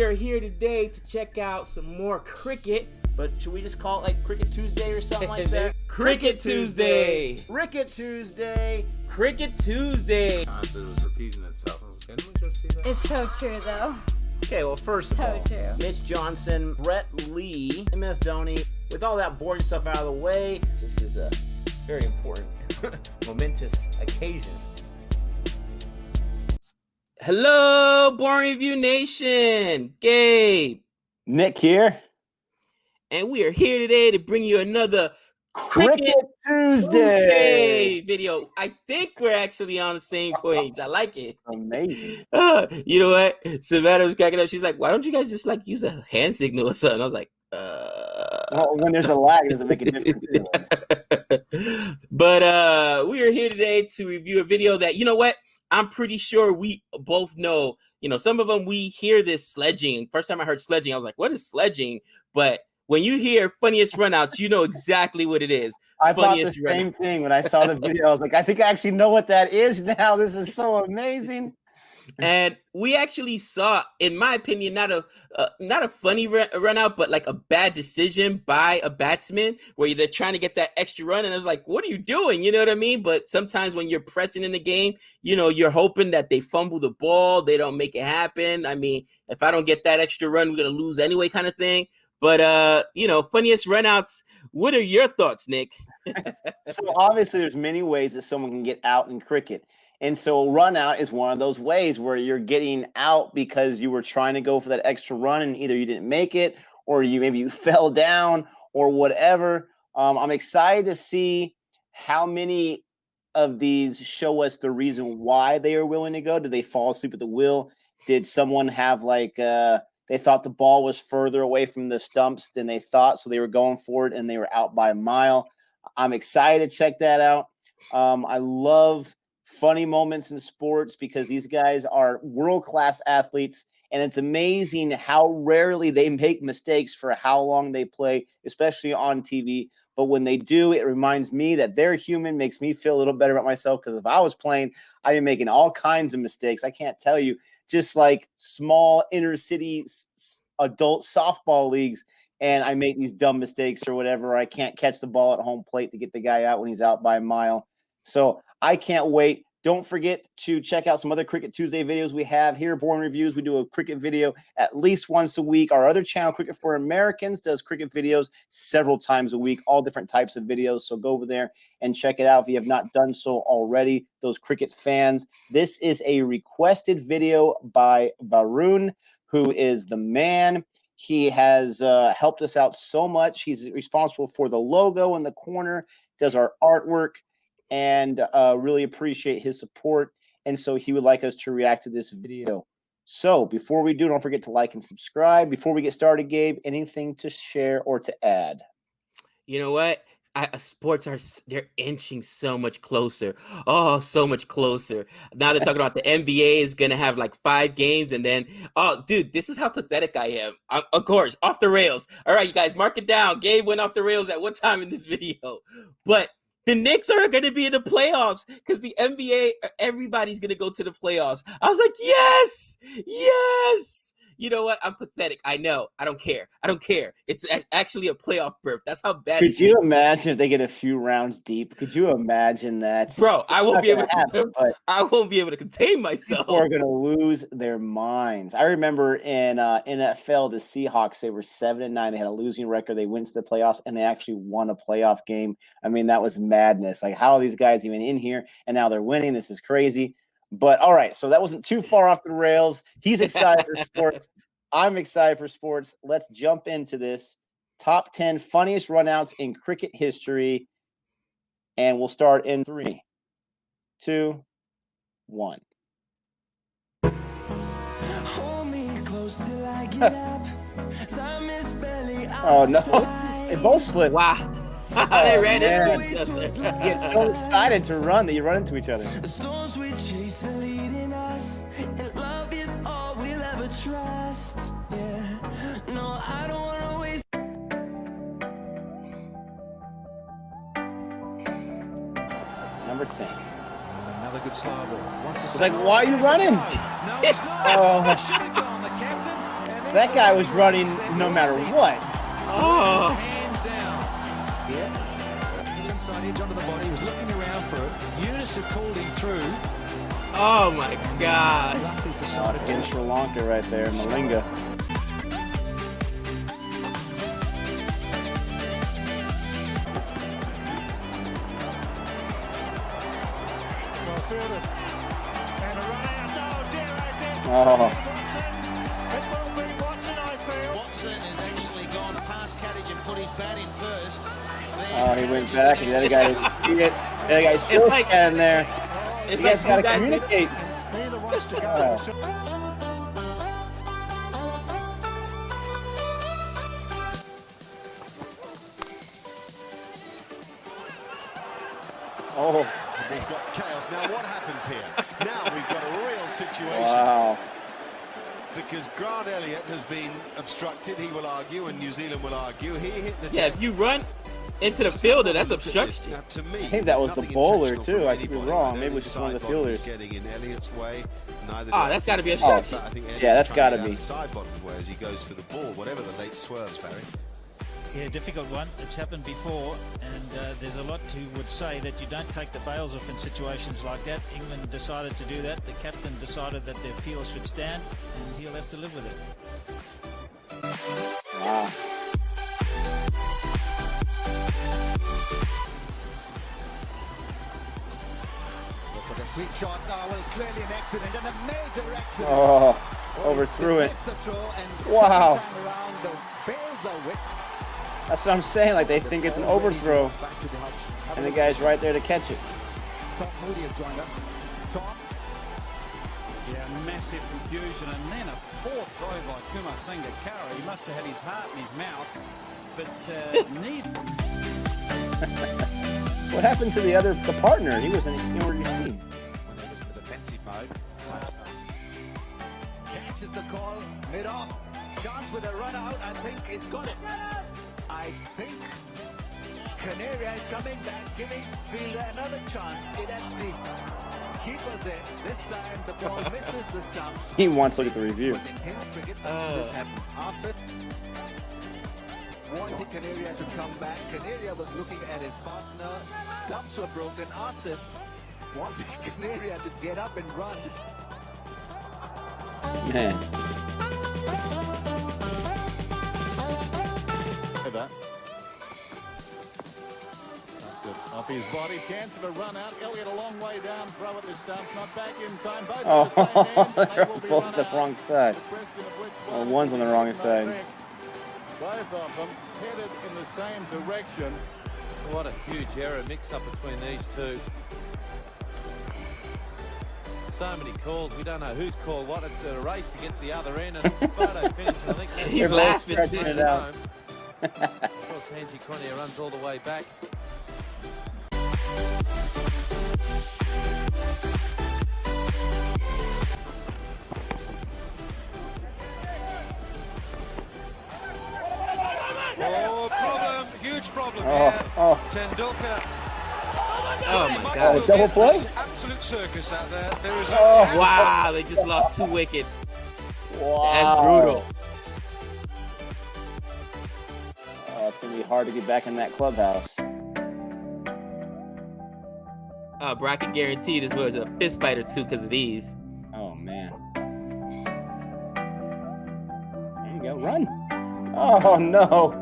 We're here today to check out some more cricket. But should we just call it like Cricket Tuesday or something like that? Cricket Tuesday. Cricket Tuesday. Cricket Tuesday. It was repeating itself. I was like, anyone just see that? It's so true, though. Okay, well, first of all, true. Mitch Johnson, Brett Lee, MS Dhoni. With all that boring stuff out of the way, this is a very important, momentous occasion. Hello, Boring Review Nation. Gabe. Nick here. And we are here today to bring you another Cricket Tuesday video. I think we're actually on the same page. I like it. Amazing. You know what? Savannah was cracking up. She's like, why don't you guys just like use a hand signal or something? I was like, Well, when there's a lag, it doesn't make a difference. But we are here today to review a video that, you know what? I'm pretty sure we both know, some of them we hear this sledging. First time I heard sledging, I was like, what is sledging? But when you hear funniest runouts, you know exactly what it is. I thought the same thing when I saw the video. I was like, I think I actually know what that is now. This is so amazing. And we actually saw, in my opinion, not a funny run out, but like a bad decision by a batsman where they're trying to get that extra run. And I was like, what are you doing? You know what I mean? But sometimes when you're pressing in the game, you're hoping that they fumble the ball. They don't make it happen. I mean, if I don't get that extra run, we're going to lose anyway kind of thing. But, funniest runouts. What are your thoughts, Nick? So obviously there's many ways that someone can get out in cricket. And so a run out is one of those ways where you're getting out because you were trying to go for that extra run and either you didn't make it or maybe you fell down or whatever. I'm excited to see how many of these show us the reason why they are willing to go. Did they fall asleep at the wheel? Did someone have they thought the ball was further away from the stumps than they thought, so they were going for it and they were out by a mile? I'm excited to check that out. I love funny moments in sports because these guys are world-class athletes, and it's amazing how rarely they make mistakes for how long they play, especially on TV. But when they do, it reminds me that they're human, makes me feel a little better about myself, because if I was playing, I'd be making all kinds of mistakes. I can't tell you, just like small inner city adult softball leagues, and I make these dumb mistakes or whatever. I can't catch the ball at home plate to get the guy out when he's out by a mile. So I can't wait. Don't forget to check out some other Cricket Tuesday videos we have here. Boring Reviews, we do a cricket video at least once a week. Our other channel, Cricket for Americans, does cricket videos several times a week, all different types of videos. So go over there and check it out if you have not done so already, those cricket fans. This is a requested video by Varun, who is the man. He has helped us out so much. He's responsible for the logo in the corner, does our artwork, and really appreciate his support. And so he would like us to react to this video. So before we do, don't forget to like and subscribe. Before we get started, Gabe, anything to share or to add? You know what? Sports they're inching so much closer. Oh, so much closer. Now they're talking about the NBA is going to have like 5 games. And then, oh, dude, this is how pathetic I am. Of course, off the rails. All right, you guys, mark it down. Gabe went off the rails at what time in this video? But the Knicks are going to be in the playoffs because the NBA, everybody's going to go to the playoffs. I was like, yes, yes. You know what? I'm pathetic. I know. I don't care. It's actually a playoff berth. That's how bad. Could you imagine if they get a few rounds deep? Could you imagine that? Bro, I won't be able to contain myself. People are going to lose their minds. I remember in NFL, the Seahawks, they were 7-9. They had a losing record. They went to the playoffs, and they actually won a playoff game. I mean, that was madness. Like, how are these guys even in here? And now they're winning. This is crazy. But all right, so that wasn't too far off the rails. He's excited for sports. I'm excited for sports. Let's jump into this. Top 10 funniest runouts in cricket history. And we'll start in 3, 2, 1. Oh, no. They both slipped. Wow. They ran into each other. You get so excited to run that you run into each other. The storms we chase are leading us, and love is all we'll ever trust. Yeah, no, I don't want to waste. Number 10. Another good slow ball. It's like, why are you running? No, it's not. Oh. Should have gone, the captain. And That guy was running no matter what. Oh, Hands down. Yeah. The inside edge onto the body. He was looking around for it. Eunice had called him through. oh my gosh. Lucky Oh, decided it's getting to. Sri Lanka right there, Malinga. Well fielded. And a run out. Oh dear, oh dear. Oh, Watson. It will be Watson, I feel. Watson has actually gone past Kadich and put his bat in first. oh, he went back, and the other guy didn't see it. The other guy's still It's like- standing there. It's You like guys gotta two guys- communicate. Neither wants to go. Oh. Oh, We've got chaos. Now what happens here? Now we've got a real situation. wow. Because Grant Elliott has been obstructed, he will argue, and New Zealand will argue. He hit the Yeah, if you run into the fielder, that's obstruction. Now, to me, I think that was the there's bowler, nothing too. intentional I from could be anybody. wrong. I don't Maybe it was think just one of the side bottom was fielders. getting in Elliott's way. Neither Oh, did that's gotta be I. obstruction. But I think Yeah, that's Elliott's trying to gotta get be. out of side bottom way as he goes for the ball, whatever the late swerves, Barry. Yeah, difficult one. It's happened before, and there's a lot who would say that you don't take the bails off in situations like that. England decided to do that. The captain decided that their peel should stand, and he'll have to live with it. Wow. Looks like a sweet shot. Oh, well, clearly an accident and a major accident. Oh, overthrew it. Missed the throw and Wow. second time around, the bails are whipped. That's what I'm saying. Like, they think it's an overthrow, Back to the hutch. Have and a the look. guy's right there to catch it. Tom Moody has joined us. Tom. Yeah, massive confusion, and then a poor throw by Kumar Sangakkara. He must have had his heart in his mouth, but neither. What happened to the partner? He was in already seen. When he was in the defensive mode. Catches the call, mid-off. Chance with a run out. I think it's got it. I think Canaria is coming back, giving fielder another chance. It actually keepers there. This time the ball misses the stump. He wants to look at the review. But in King's cricket, this happened. Asif wanted Canaria to come back. Canaria was looking at his partner. Stumps were broken. Asif wanted Canaria to get up and run. Man. Off his body, chance of a run out. Elliott a long way down, throw at the stumps, not back in time. Both Oh, at the same end, they they're will be both run the out. wrong side. The question of which Oh, one one's on the wrong side. Both of them headed in the same direction. What a huge error mix-up between these two. So many calls, we don't know who's called what. It's a race against the other end, and photo finish. I think that's He's They're both laughing. stretching it out. Of course, Hanji Konya runs all the way back. Oh, problem. Huge problem Oh, here. oh, Tendulkar. Oh He my might God. still double get play? this Absolute circus out there. There is Oh, Wow, they just lost 2 wickets. wow. That's brutal. Oh, it's going to be hard to get back in that clubhouse. Bro, I can guarantee this was a fist fight or 2 because of these. Oh, man. There you go. Run. Oh, no.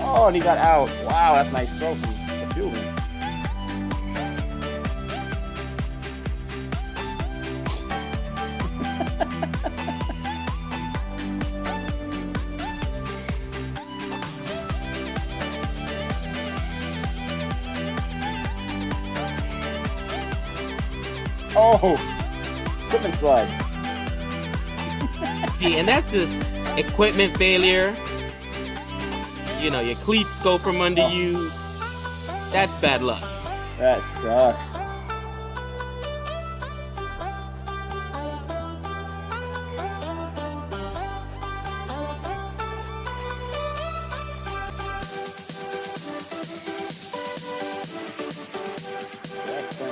Oh, and he got out. Wow, that's a nice throw from the fielder. Oh, slip and slide. See, and that's just equipment failure. You know, your cleats go from under you. That's bad luck. That sucks.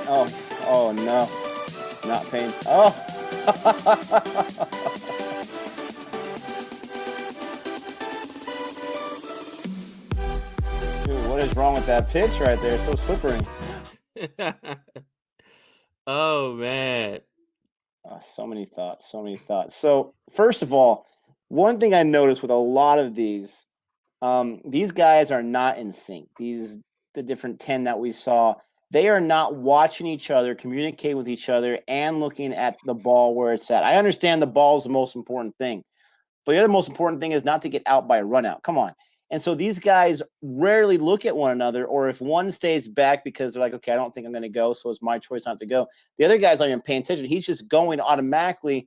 Oh, oh no. Not pain. Oh. is wrong with that pitch right there. It's so slippery. Oh man. So many thoughts. So first of all, one thing I noticed with a lot of these guys are not in sync. The different 10 that we saw, they are not watching each other, communicate with each other, and looking at the ball where it's at. I understand the ball is the most important thing, but the other most important thing is not to get out by a run out. Come on. And so these guys rarely look at one another, or if one stays back because they're like, okay, I don't think I'm going to go, so it's my choice not to go. The other guy's not even paying attention. He's just going automatically.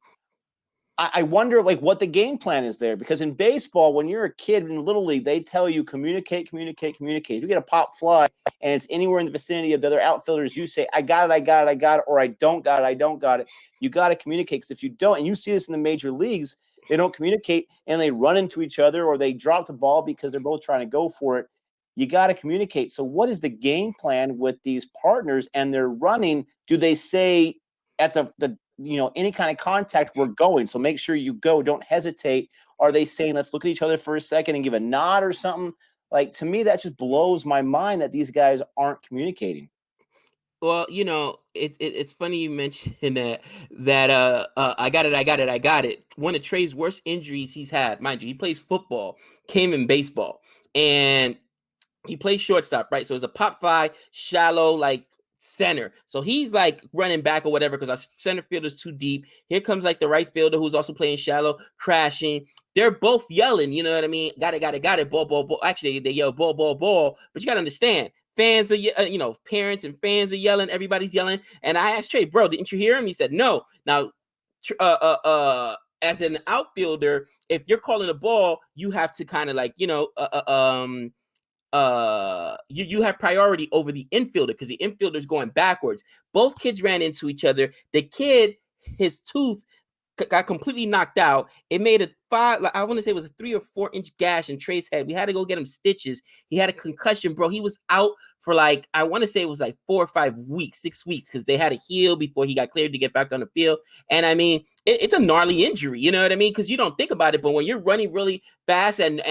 I wonder what the game plan is there, because in baseball, when you're a kid in Little League, they tell you communicate. If you get a pop fly and it's anywhere in the vicinity of the other outfielders, you say, I got it, or I don't got it. You got to communicate, because if you don't, and you see this in the major leagues, they don't communicate and they run into each other, or they drop the ball because they're both trying to go for it. You got to communicate. So what is the game plan with these partners and they're running? Do they say at the any kind of contact, we're going, so make sure you go, don't hesitate? Are they saying, let's look at each other for a second and give a nod or something? Like, to me, that just blows my mind that these guys aren't communicating. Well, it's funny you mentioned that I got it. One of Trey's worst injuries he's had, mind you, he plays football, came in baseball, and he plays shortstop, right? So it's a pop fly, shallow, like center. So he's like running back or whatever because our center field is too deep. Here comes like the right fielder who's also playing shallow, crashing. They're both yelling, you know what I mean? Got it, ball. Actually, they yell ball. But you got to understand, fans are, parents and fans are yelling. Everybody's yelling. And I asked Trey, bro, didn't you hear him? He said, no. Now, as an outfielder, if you're calling a ball, you have to kind of like, you have priority over the infielder because the infielder is going backwards. Both kids ran into each other. The kid, his tooth got completely knocked out. It made I want to say it was a 3 or 4 inch gash in Trey's head. We had to go get him stitches. He had a concussion, bro. He was out for I want to say it was 4 or 5 weeks, 6 weeks, because they had to heal before he got cleared to get back on the field. And I mean, it's a gnarly injury, you know what I mean? Because you don't think about it, but when you're running really fast and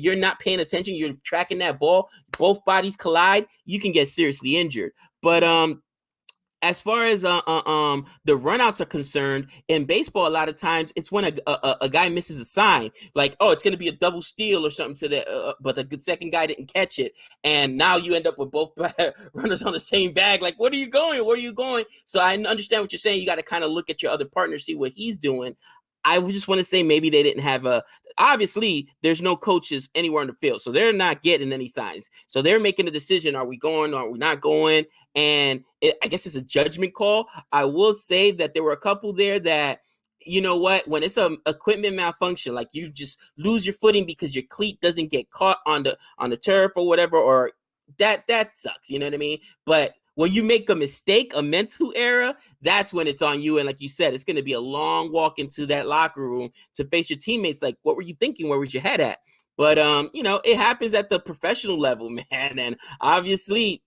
you're not paying attention, you're tracking that ball, both bodies collide, you can get seriously injured. But as far as the runouts are concerned, in baseball, a lot of times it's when a guy misses a sign, like, oh, it's going to be a double steal or something to that, but the second guy didn't catch it, and now you end up with both runners on the same bag. Like, where are you going? Where are you going? So I understand what you're saying. You got to kind of look at your other partner, see what he's doing. I just want to say maybe they didn't have obviously there's no coaches anywhere on the field, so they're not getting any signs. So they're making a decision. Are we going? Are we not going? And I guess it's a judgment call. I will say that there were a couple there that, you know what, when it's a equipment malfunction, like you just lose your footing because your cleat doesn't get caught on the turf or whatever, or that sucks. You know what I mean? But when you make a mistake, a mental error, that's when it's on you. And like you said, it's going to be a long walk into that locker room to face your teammates. Like, what were you thinking? Where was your head at? But, it happens at the professional level, man. And obviously,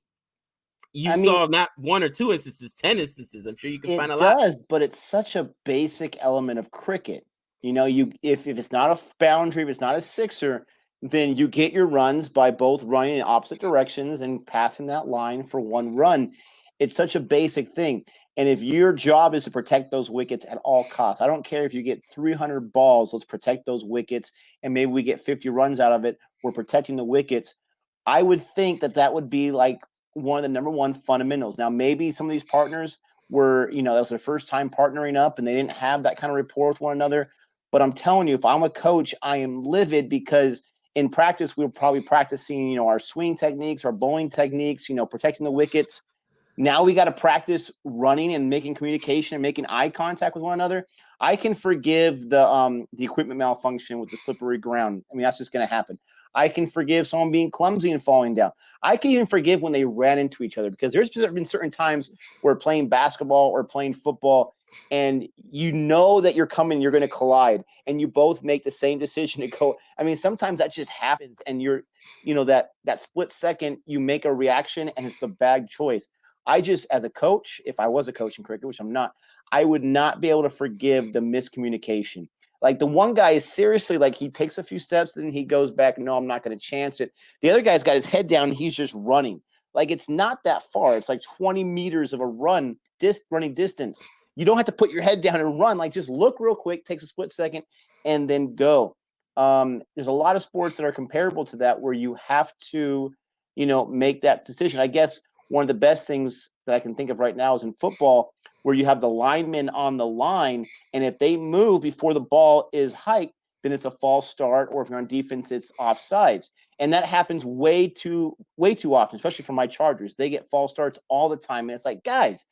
you saw not 1 or 2 instances, 10 instances. I'm sure you can find a lot. It does, but it's such a basic element of cricket. If it's not a boundary, if it's not a sixer, then you get your runs by both running in opposite directions and passing that line for 1 run. It's such a basic thing. And if your job is to protect those wickets at all costs, I don't care if you get 300 balls, let's protect those wickets, and maybe we get 50 runs out of it. We're protecting the wickets. I would think that would be like one of the number 1 fundamentals. Now, maybe some of these partners were, that was their first time partnering up and they didn't have that kind of rapport with one another. But I'm telling you, if I'm a coach, I am livid, because in practice, we're probably practicing, our swing techniques, our bowling techniques, protecting the wickets. Now we got to practice running and making communication and making eye contact with one another. I can forgive the equipment malfunction with the slippery ground. I mean, that's just going to happen. I can forgive someone being clumsy and falling down. I can even forgive when they ran into each other, because there's been certain times where playing basketball or playing football, and that you're going to collide, and you both make the same decision to go. I mean, sometimes that just happens, and you're, that split second, you make a reaction, and it's the bad choice. I just, as a coach, if I was a coach in cricket, which I'm not, I would not be able to forgive the miscommunication. Like the one guy is seriously like he takes a few steps and he goes back. No, I'm not going to chance it. The other guy's got his head down. And he's just running. Like it's not that far. It's like 20 meters of a running distance. You don't have to put your head down and run. Like just look real quick, takes a split second, and then go. There's a lot of sports that are comparable to that where you have to, make that decision. I guess one of the best things that I can think of right now is in football where you have the linemen on the line, and if they move before the ball is hiked, then it's a false start, or if you're on defense, it's offsides. And that happens way too often, especially for my Chargers. They get false starts all the time, and it's like, guys,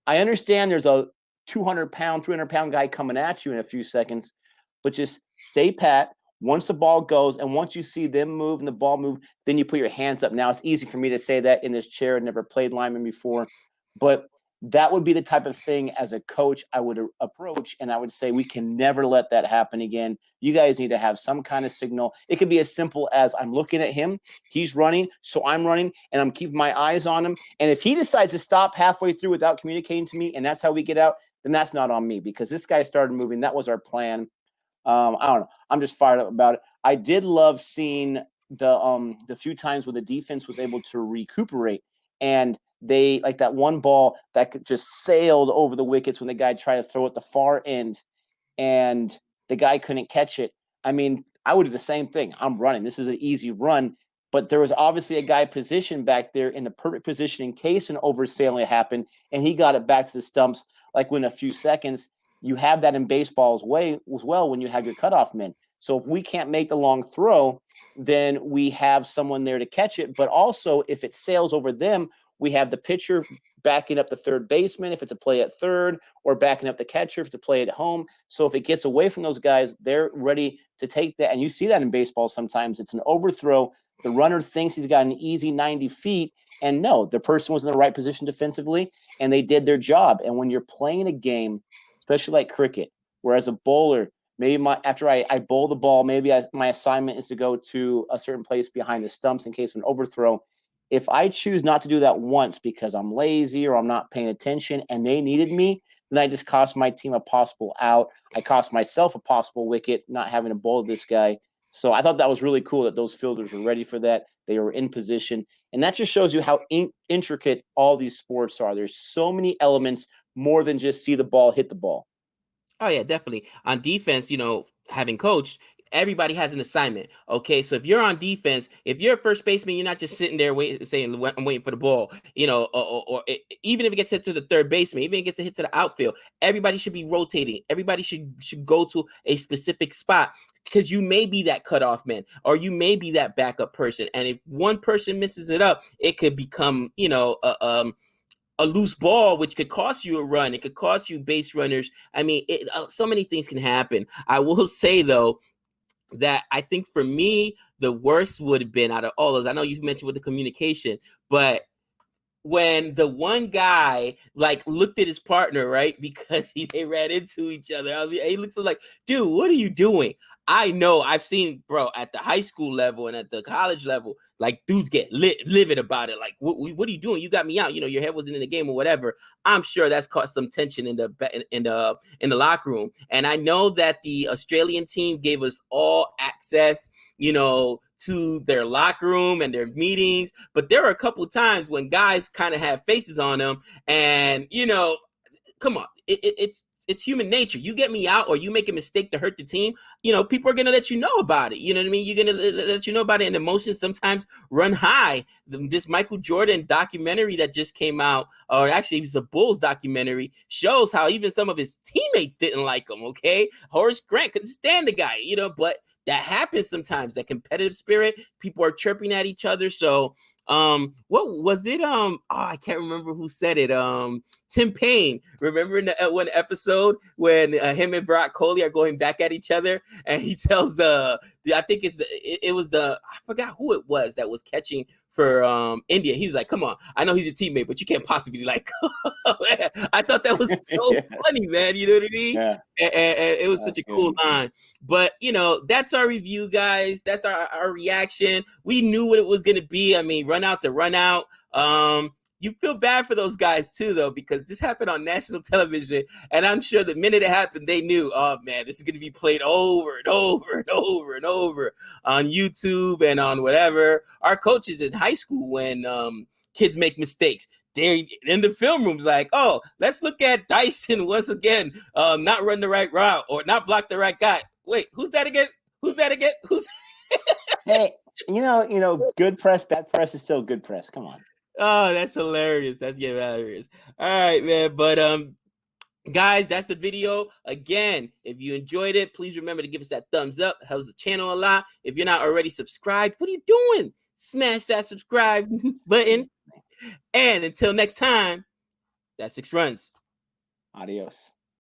I understand there's a 200-pound, 300-pound guy coming at you in a few seconds, but just stay pat. Once the ball goes and once you see them move and the ball move, then you put your hands up. Now, it's easy for me to say that in this chair. I've never played lineman before, but that would be the type of thing as a coach I would approach, and I would say we can never let that happen again. You guys need to have some kind of signal. It could be as simple as I'm looking at him, he's running, so I'm running, and I'm keeping my eyes on him. And if he decides to stop halfway through without communicating to me, and that's how we get out, then that's not on me because this guy started moving. That was our plan. I don't know. I'm just fired up about it. I did love seeing the few times where the defense was able to recuperate, and they like that one ball that just sailed over the wickets when the guy tried to throw it the far end and the guy couldn't catch it. I mean, I would do the same thing. I'm running. This is an easy run, but there was obviously a guy positioned back there in the perfect position in case an oversailing happened, and he got it back to the stumps like within a few seconds. You have that in baseball as well when you have your cutoff men. So if we can't make the long throw, then we have someone there to catch it. But also, if it sails over them, we have the pitcher backing up the third baseman if it's a play at third, or backing up the catcher if it's a play at home. So if it gets away from those guys, they're ready to take that. And you see that in baseball sometimes. It's an overthrow. The runner thinks he's got an easy 90 feet. And no, the person was in the right position defensively, and they did their job. And when you're playing a game, especially like cricket, where as a bowler, maybe after I bowl the ball, maybe my assignment is to go to a certain place behind the stumps in case of an overthrow. If I choose not to do that once because I'm lazy or I'm not paying attention and they needed me, then I just cost my team a possible out. I cost myself a possible wicket not having to bowl this guy. So I thought that was really cool that those fielders were ready for that. They were in position. And that just shows you how intricate all these sports are. There's so many elements more than just see the ball, hit the ball. Oh yeah, definitely. On defense, having coached, everybody has an assignment. Okay, so if you're on defense, if you're a first baseman, you're not just sitting there saying I'm waiting for the ball. Even if it gets hit to the third baseman, even if it gets a hit to the outfield, everybody should be rotating. Everybody should go to a specific spot because you may be that cutoff man or you may be that backup person. And if one person misses it up, it could become a loose ball, which could cost you a run. It could cost you base runners. I mean, so many things can happen. I will say, though, that I think for me, the worst would have been out of all those. I know you mentioned with the communication, but when the one guy looked at his partner, right, because they ran into each other, he looks like, dude, what are you doing? I know I've seen, bro, at the high school level and at the college level, dudes get livid about it. Like, what are you doing? You got me out. Your head wasn't in the game or whatever. I'm sure that's caused some tension in the locker room. And I know that the Australian team gave us all access, to their locker room and their meetings. But there were a couple of times when guys kind of have faces on them, and come on, it's human nature. You get me out or you make a mistake to hurt the team, people are going to let you know about it. You know what I mean? You're going to let you know about it. And emotions sometimes run high. This Michael Jordan documentary that just came out, or actually it was a Bulls documentary, shows how even some of his teammates didn't like him, okay? Horace Grant couldn't stand the guy, but that happens sometimes, that competitive spirit. People are chirping at each other. So what was it? I can't remember who said it. Tim Payne. Remember in the one episode when him and Brock Coley are going back at each other, and he tells I think it was I forgot who it was that was catching for India. He's like, come on, I know he's your teammate, but you can't possibly like. I thought that was so funny, man. You know what I mean? Yeah. And it was such a cool line. But that's our review, guys. That's our reaction. We knew what it was gonna be. I mean, run out's a run out. you feel bad for those guys too, though, because this happened on national television, and I'm sure the minute it happened, they knew, oh man, this is going to be played over and over and over and over on YouTube and on whatever. Our coaches in high school, when kids make mistakes, they're in the film rooms like, oh, let's look at Dyson once again, not run the right route or not block the right guy. Wait, who's that again? Who's that again? Who's? Hey, good press, bad press is still good press. Come on. Oh, that's hilarious. That's hilarious. All right, man. But guys, that's the video. Again, if you enjoyed it, please remember to give us that thumbs up. It helps the channel a lot. If you're not already subscribed, what are you doing? Smash that subscribe button. And until next time, that's 6 runs. Adios.